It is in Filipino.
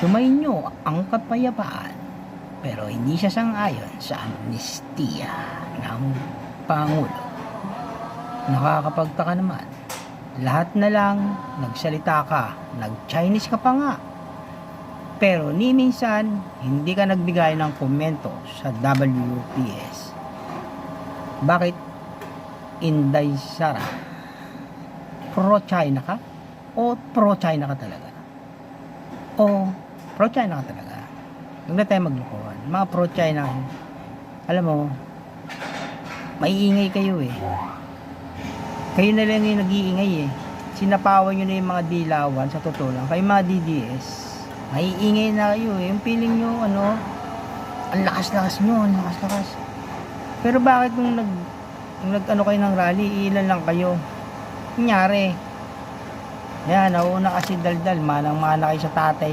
Sumainyo ang kapayapaan pero hindi siya sang-ayon sa amnestiya ng Pangulo. Nakakapagtaka naman. Lahat na lang nagsalita ka, nag-Chinese ka pa nga. Pero ni minsan, hindi ka nagbigay ng komento sa WPS. Bakit, Inday Sara? Pro-China ka? O pro-China ka talaga? O pro-China ka talaga? Huwag na tayo maglokohan. Mga pro-China, alam mo, maiingay kayo eh. Kayo na lang yung nag-iingay eh. Sinapawan nyo na yung mga dilawan, sa totoo lang. Kayo mga DDS, maiingay na kayo eh. Yung feeling nyo, ang lakas-lakas nyo, ang lakas-lakas. Pero bakit nung nag-ano kayo ng rally, ilan lang kayo? Nangyari. Yan, nauna kasi daldal, manang-mana kayo sa tatay nyo.